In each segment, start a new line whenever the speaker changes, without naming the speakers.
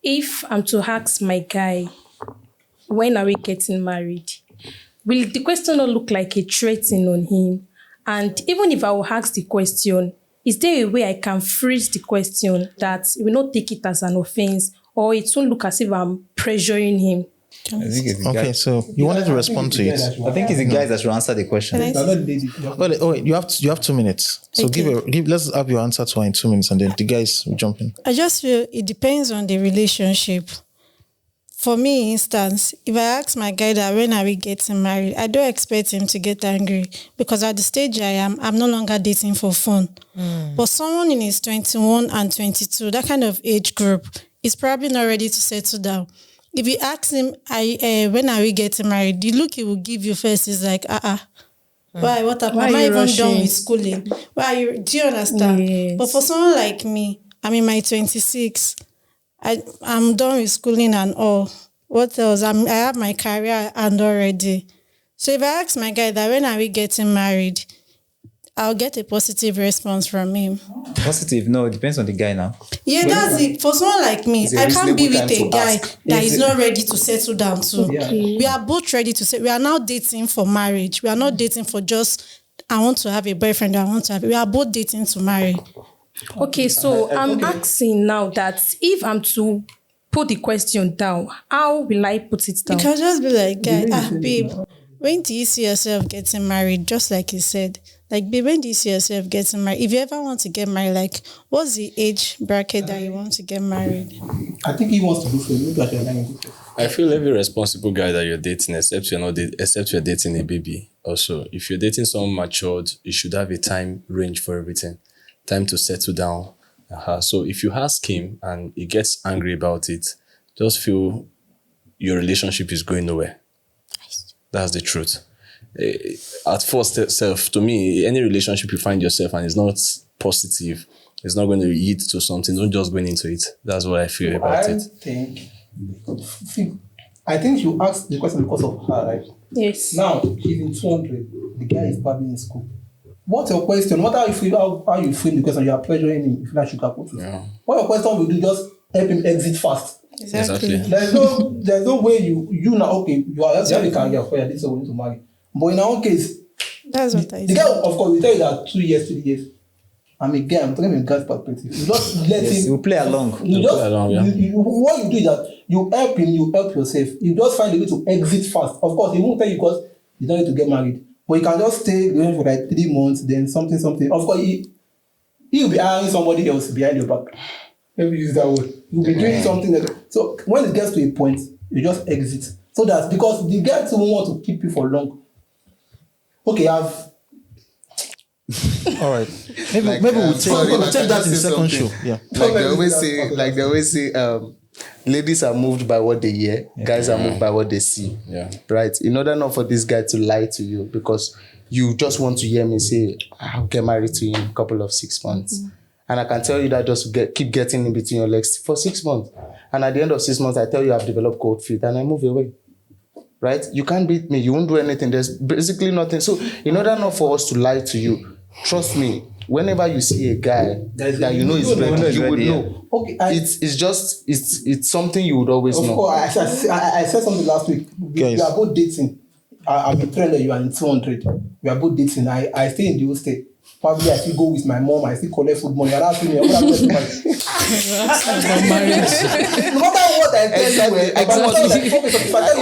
If I'm to ask my guy, when are we getting married? Will the question not look like a threatening on him? And even if I will ask the question, is there a way I can phrase the question that he will not take it as an offense or it won't look as if I'm pressuring him?
I think it's the
Okay,
guy.
so you wanted to respond to it.
I think it's the guys that should answer the question.
Wait, you have 2 minutes. So
Okay.
let's have your answer to her in 2 minutes, and then the guys will jump in.
I just feel it depends on the relationship. For me, instance, if I ask my guy that when are we getting married, I don't expect him to get angry because at the stage I am, I'm no longer dating for fun. But someone in his 21 and 22, that kind of age group, is probably not ready to settle down. If you ask him, when are we getting married? The look he will give you first is like, why? What happened?
Why
Am
are
I
you
even
rushing?
done with schooling? Why are you? Do you understand?
Yes.
But for someone like me, I'm in my 26. I'm done with schooling and all. What else? I have my career and already. So if I ask my guy that when are we getting married, I'll get a positive response from him.
Positive? No, it depends on the guy now.
Yeah, that's it. For someone like me,
It's a
I can't be
reasonable
with
time
a
to
guy
ask.
that is not ready to settle down too.
Okay.
We are both ready to settle. We are now dating for marriage. We are not dating for just, I want to have a boyfriend, I want to have. We are both dating to marry.
Okay, so I'm asking now that if I'm to put the question down, how will I put it
You
down?
can just be like, guy, babe, when do you see yourself getting married? Just like you said. Like, babe, when do you see yourself getting married? If you ever want to get married, like, what's the age bracket that you want to get married?
I think he wants to do for you. Maybe I should allow him to do.
I feel every responsible guy that you're dating, except you're dating a baby. Also, if you're dating someone matured, you should have a time range for everything, time to settle down. So if you ask him and he gets angry about it, just feel your relationship is going nowhere. That's the truth. At first self, to me, any relationship you find yourself and it's not positive, it's not going to lead to something. Don't just go into it. That's what I feel about it.
I think you asked the question because of her, right?
Yes.
Now she's in 200. The guy is probably in school. What's your question? What are you feel? How you feel the question? You are pressuring him. If you like sugar coat.
Yeah.
What your question will do? Just help him exit fast.
Exactly.
There's no way you now okay. You have a career for you. This is going to marry. But in our case,
That's what I
the
said.
guy of course will tell you that 2 years, 3 years. I'm a guy. I'm talking from God's perspective. You just let
Yes,
him.
you play along.
You
You
just
play along, yeah.
what you do is that you help him, you help yourself. You just find a way to exit fast. Of course, he won't tell you because you don't need to get married. But you can just stay going for like 3 months, then something. Of course, he will be hiring somebody else behind your back. Let me use that word. You'll be doing something like so when it gets to a point, you just exit. So that's because the guy won't want to keep you for long. Okay, I've
All right. Maybe we'll take that in the second show. Yeah.
Like they always say, ladies are moved by what they hear, guys are moved by what they see.
Yeah.
Right? In order not for this guy to lie to you because you just want to hear me say, I'll get married to you in a couple of 6 months. And I can tell you that just keep getting in between your legs for 6 months. And at the end of 6 months, I tell you I've developed cold feet and I move away. Right? You can't beat me. You won't do anything. There's basically nothing. So in order not for us to lie to you, trust me, whenever you see a guy that you know is ready, you would know.
okay.
It's something you would always
Of
know.
course, I said something last week. We are both dating. I'm in 300, you are in 200. We are both dating. I stay in the old state. Probably I still go with my mom. I still collect food money. I don't me. No matter what I tell you,
I don't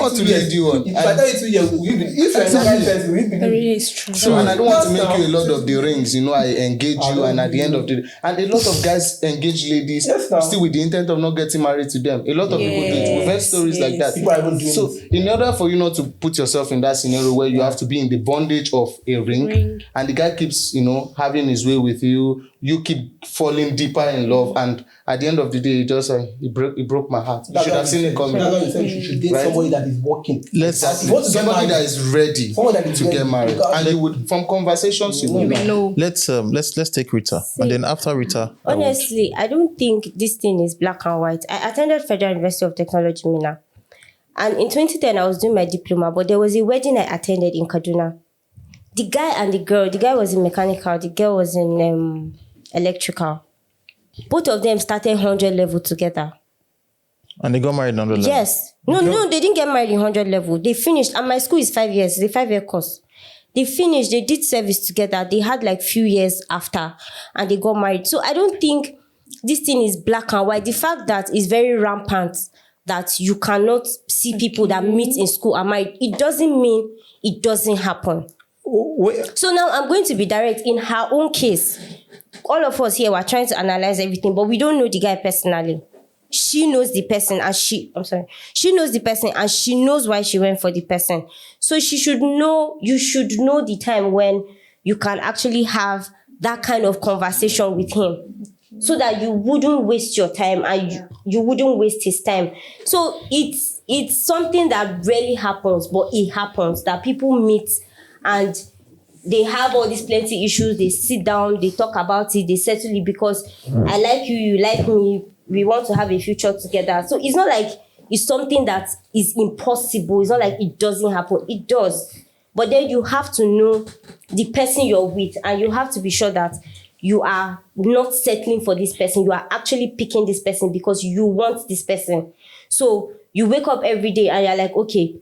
want to lead you on.
if I tell you 2 years, if you're the right person, we believe.
Really is true.
So, and I don't want to make you a lot of the rings, I engage you, and at the end of the day, and a lot of guys engage ladies
Yes, now.
still with the intent of not getting married to them. A lot of people do it. We've heard stories like that.
People are even doing
So,
it.
in order for you not to put yourself in that scenario where you have to be in the bondage of a ring. And the guy keeps, having his way with you, you keep falling deeper in love, and at the end of the day, he broke my heart. You should have seen it coming.
That's why you said you should date
Right?
somebody that is working.
Let's
You want to get
Somebody
married,
that is ready
Someone that is
to
ready.
get married,
Because-
and you would from conversations you know.
No.
let's take Rita, and then after Rita,
Honestly, I don't think this thing is black and white. I attended Federal University of Technology, Mina. And in 2010, I was doing my diploma, but there was a wedding I attended in Kaduna. The guy and the guy was in mechanical, the girl was in electrical. Both of them started 100 level together.
And they got married on 100 level.
Yes. No, they didn't get married in 100 level. They finished, and my school is 5 years. It's a 5-year course. They finished, they did service together. They had like few years after, and they got married. So I don't think this thing is black and white. The fact that it's very rampant that you cannot see people that meet in school are married, it doesn't mean it doesn't happen. So now I'm going to be direct. In her own case, all of us here were trying to analyze everything, but we don't know the guy personally. She knows the person and she knows the person and she knows why she went for the person. So you should know the time when you can actually have that kind of conversation with him so that you wouldn't waste your time and you wouldn't waste his time. So it's something that rarely happens, but it happens that people meet and they have all these plenty issues. They sit down, they talk about it, they settle it because I like you, you like me. We want to have a future together. So it's not like it's something that is impossible. It's not like it doesn't happen. It does. But then you have to know the person you're with and you have to be sure that you are not settling for this person. You are actually picking this person because you want this person. So you wake up every day and you're like, okay,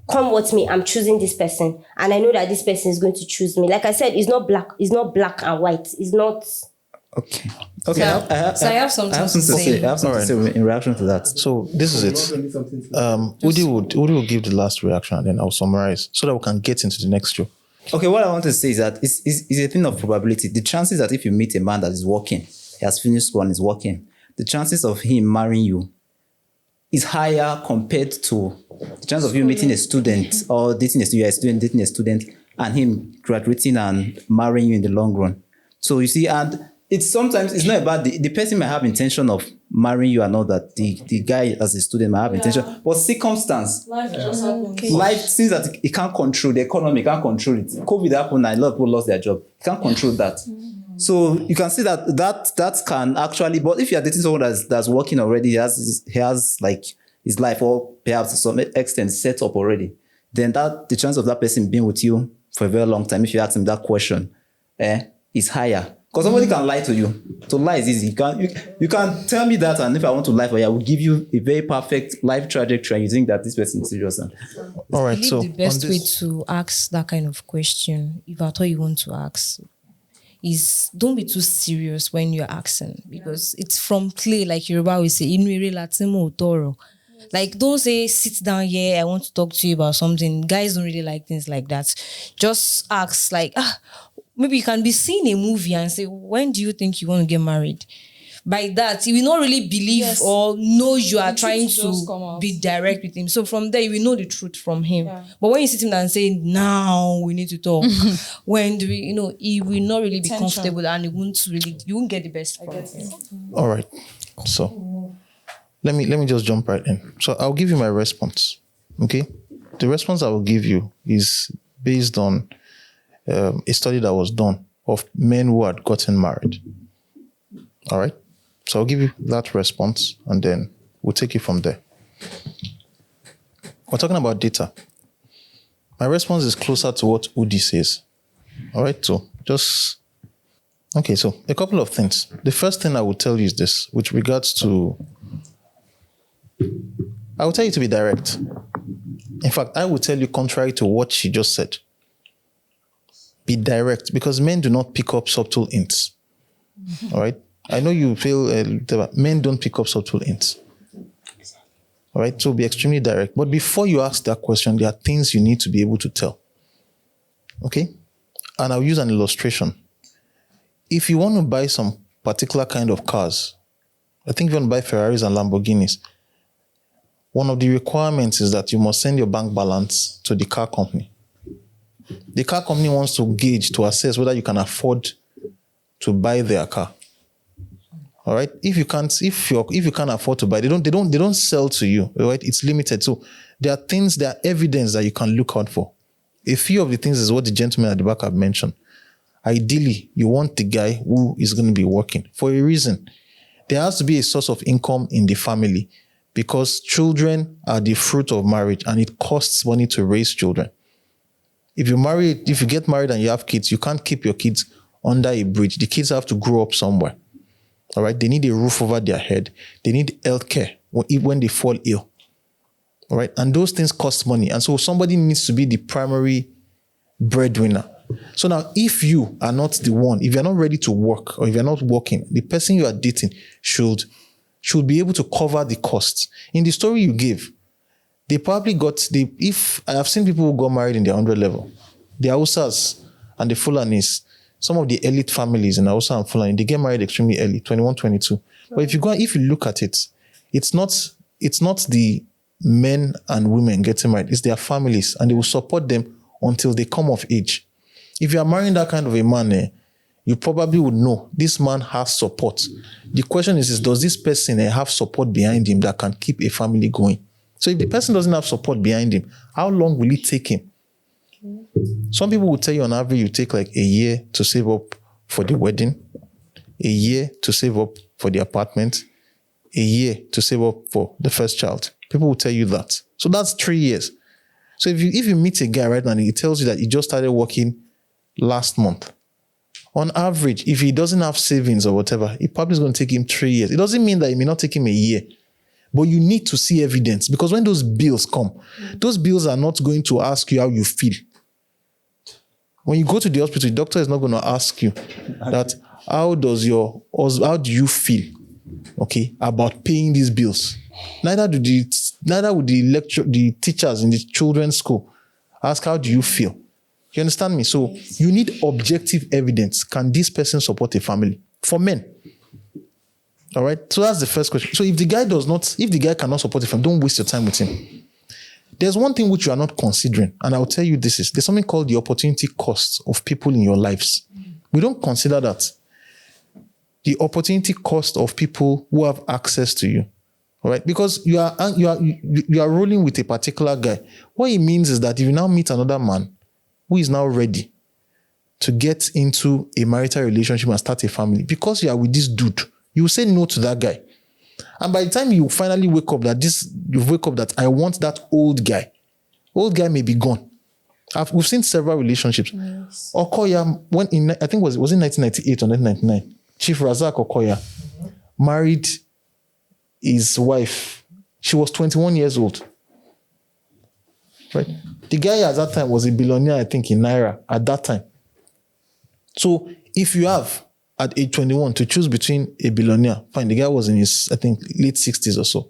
come with me. I'm choosing this person. And I know that this person is going to choose me. Like I said, it's not black and white. It's not...
Okay.
So I have something to say.
I have something to say in reaction to that.
So this is it. Udi will give the last reaction and then I'll summarize so that we can get into the next show.
Okay, what I want to say is that it's a thing of probability. The chances that if you meet a man that is working, he has finished school and is working, the chances of him marrying you is higher compared to the chance of you meeting a student or dating a student and him graduating and marrying you in the long run. So you see, and it's not about the person might have intention of marrying you and all that. The guy as a student might have intention, but circumstance,
Life just happens.
life seems that it can't control the economy, can't control it. COVID happened and a lot of people lost their job. You can't control that. So you can see that can actually, but if you are dating someone that's working already, he has like his life or perhaps to some extent set up already, then the chance of that person being with you for a very long time, if you ask him that question, is higher. Because somebody can lie to you. To lie is easy. You can tell me that, and if I want to lie for you, I will give you a very perfect life trajectory, and you think that this person is serious.
All right,
I believe
so
the best way to ask that kind of question, if at all you want to ask, is don't be too serious when you're asking, because it's from play, like Yoruba will say, "Inwere latimo toro." Like, don't say, sit down here, I want to talk to you about something. Guys don't really like things like that. Just ask, like, maybe you can be seeing a movie and say, when do you think you want to get married? By that, he will not really believe or know you are trying to be direct with him. So from there, you will know the truth from him. Yeah. But when you sit him down and say, now we need to talk, when do we, he will not really be comfortable and you won't get the best from him.
All right. So let me just jump right in. So I'll give you my response. Okay. The response I will give you is based on a study that was done of men who had gotten married. All right. So I'll give you that response and then we'll take it from there. We're talking about data. My response is closer to what Udi says. All right. So so a couple of things. The first thing I will tell you is this, with regards to, I will tell you to be direct. In fact, I will tell you contrary to what she just said. Be direct, because men do not pick up subtle hints. All right? I know you feel men don't pick up subtle hints. All right? So be extremely direct. But before you ask that question, there are things you need to be able to tell. Okay? And I'll use an illustration. If you want to buy some particular kind of cars, I think if you want to buy Ferraris and Lamborghinis, one of the requirements is that you must send your bank balance to the car company. The car company wants to gauge, to assess whether you can afford to buy their car. All right. If you can't afford to buy, they don't sell to you. Right. It's limited. So there are evidence that you can look out for. A few of the things is what the gentleman at the back have mentioned. Ideally, you want the guy who is going to be working for a reason. There has to be a source of income in the family, because children are the fruit of marriage and it costs money to raise children. If you get married and you have kids, you can't keep your kids under a bridge. The kids have to grow up somewhere. All right. They need a roof over their head. They need healthcare when they fall ill. All right. And those things cost money. And so somebody needs to be the primary breadwinner. So now, if you are not the one, if you're not ready to work or if you're not working, the person you are dating should be able to cover the costs. In the story you gave, they probably if I have seen people who got married in the 100 level, the Hausas and the Fulanis, some of the elite families in Hausa and Fulani, they get married extremely early, 21, 22. But if you look at it, it's not the men and women getting married, it's their families, and they will support them until they come of age. If you are marrying that kind of a man, you probably would know this man has support. The question is does this person have support behind him that can keep a family going? So if the person doesn't have support behind him, how long will it take him? Some people will tell you on average you take like a year to save up for the wedding, a year to save up for the apartment, a year to save up for the first child. People will tell you that. So that's 3 years. So if you meet a guy right now and he tells you that he just started working last month, on average, if he doesn't have savings or whatever, it probably is going to take him 3 years. It doesn't mean that it may not take him a year, but you need to see evidence, because when those bills come, those bills are not going to ask you how you feel. When you go to the hospital, the doctor is not going to ask you that how do you feel, okay, about paying these bills. Neither would the teachers in the children's school ask how do you feel. You understand me? So you need objective evidence. Can this person support a family? For men. All right. So that's the first question. So if the guy cannot support a family, don't waste your time with him. There's one thing which you are not considering, and I'll tell you there's something called the opportunity cost of people in your lives. We don't consider that. The opportunity cost of people who have access to you. All right, because you are rolling with a particular guy. What it means is that if you now meet another man who is now ready to get into a marital relationship and start a family, because you are with this dude, you will say no to that guy. And by the time you finally wake up that I want that old guy may be gone. We've seen several relationships. Yes. Okoya, I think was in 1998 or 1999, Chief Razak Okoya married his wife. She was 21 years old. Right? The guy at that time was a billionaire, I think, in Naira at that time. So if you have at age 21 to choose between a billionaire, fine, the guy was in his, I think, late 60s or so,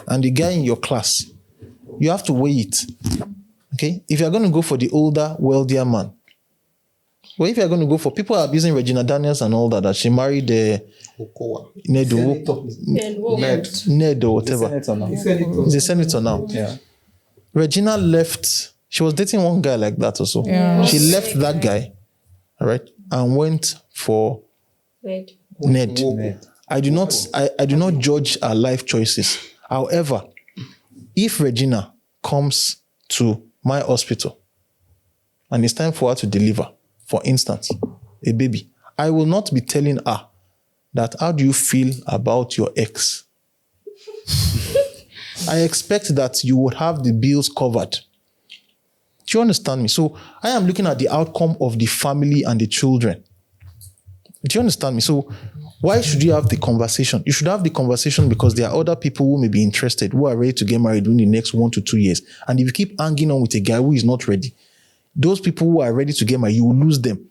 and the guy in your class, you have to weigh it. Okay? If you're going to go for the older, wealthier man, well, if you're going to go for people are abusing Regina Daniels and all that she married Ned or whatever. He's a senator now.
Yeah.
Regina left, she was dating one guy like that also. Yeah. She left that guy, all right, and went for Ned. I do not judge her life choices. However, if Regina comes to my hospital and it's time for her to deliver, for instance, a baby, I will not be telling her that how do you feel about your ex? I expect that you would have the bills covered. Do you understand me? So I am looking at the outcome of the family and the children. Do you understand me? So why should you have the conversation? You should have the conversation because there are other people who may be interested, who are ready to get married in the next 1 to 2 years. And if you keep hanging on with a guy who is not ready, those people who are ready to get married, you will lose them.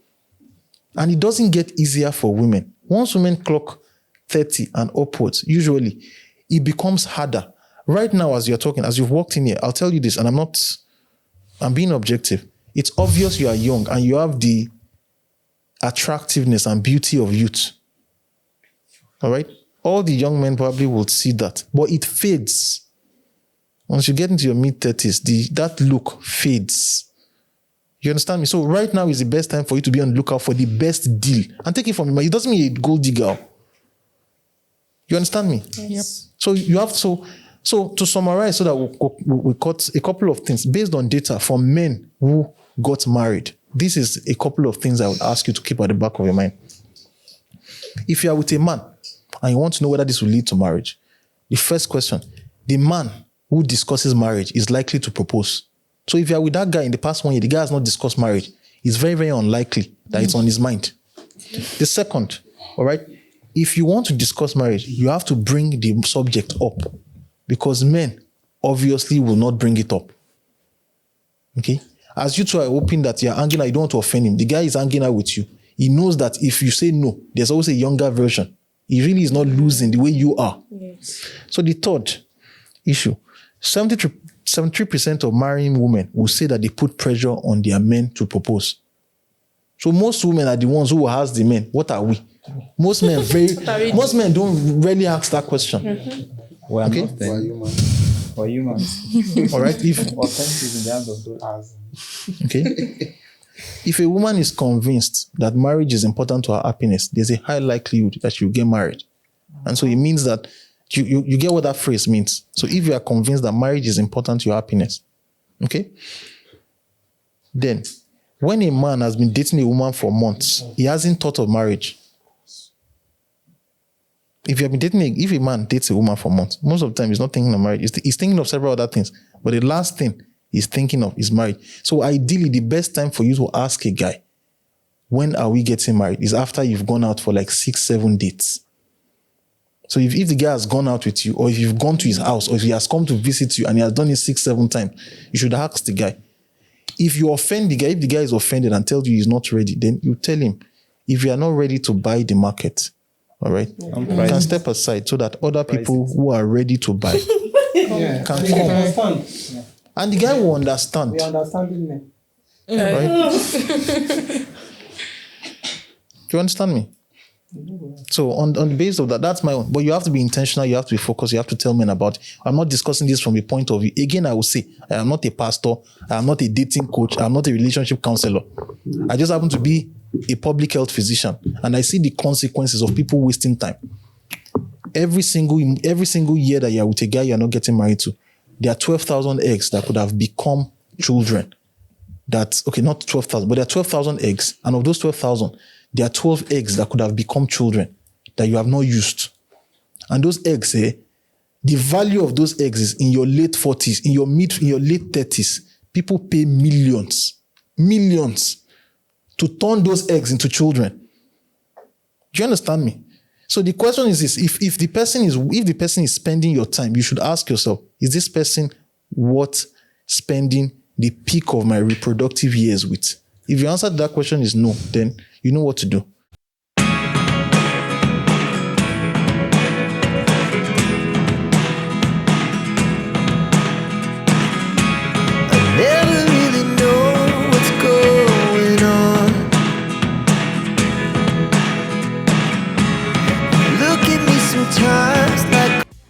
And it doesn't get easier for women. Once women clock 30 and upwards, usually it becomes harder. Right now, as you're talking, as you've walked in here, I'll tell you this, and I'm being objective. It's obvious you are young and you have the attractiveness and beauty of youth. All right? All the young men probably will see that, but it fades. Once you get into your mid-30s, that look fades. You understand me? So right now is the best time for you to be on the lookout for the best deal. And take it from me. It doesn't mean you're a gold digger. You understand me?
Yes. Yep.
So you have so to summarize, so that we got a couple of things based on data from men who got married. This is a couple of things I would ask you to keep at the back of your mind. If you are with a man and you want to know whether this will lead to marriage, the first question, the man who discusses marriage is likely to propose. So if you are with that guy in the past 1 year, the guy has not discussed marriage, it's very, very unlikely that it's on his mind. The second, all right, if you want to discuss marriage, you have to bring the subject up. because men obviously will not bring it up. Okay? As you two are hoping that you're hanging out, you don't want to offend him. The guy is hanging out with you. He knows that if you say no, there's always a younger version. He really is not losing the way you are.
Yes.
So the third issue, 73% of marrying women will say that they put pressure on their men to propose. So most women are the ones who will ask the men, what are we? Most men don't really ask that question.
We are
Okay.
not
Why
then.
you, man?
For humans.
All right. If
Offense is in the hands of God.
okay, if a woman is convinced that marriage is important to her happiness, there's a high likelihood that she'll get married. And so it means that you get what that phrase means. So if you are convinced that marriage is important to your happiness, okay, then when a man has been dating a woman for months, he hasn't thought of marriage. If a man dates a woman for months, most of the time he's not thinking of marriage. He's thinking of several other things. But the last thing he's thinking of is marriage. So ideally, the best time for you to ask a guy, when are we getting married, is after you've gone out for like 6-7 dates. So if the guy has gone out with you, or if you've gone to his house, or if he has come to visit you and he has done it 6-7 times, you should ask the guy. If you offend the guy, if the guy is offended and tells you he's not ready, then you tell him, if you are not ready to buy the market, all right, you can step aside so that other people who are ready to buy
Yeah.
can
You
come.
understand?
And the guy will understand.
We understanding men.
Right? Do you understand me? So on the basis of that, that's my own. But you have to be intentional, you have to be focused, you have to tell men about it. I'm not discussing this from a point of view. Again, I will say, I am not a pastor, I am not a dating coach, I am not a relationship counselor. I just happen to be a public health physician, and I see the consequences of people wasting time. Every single year that you're with a guy you're not getting married to, there are 12,000 eggs that could have become children. That's okay, not 12,000, but there are 12,000 eggs, and of those 12,000, there are 12 eggs that could have become children that you have not used. And those eggs, the value of those eggs is in your late 40s, in your late 30s. People pay millions to turn those eggs into children. Do you understand me? So the question is this: if the person is spending your time, you should ask yourself, is this person worth spending the peak of my reproductive years with? If your answer to that question is no, then you know what to do.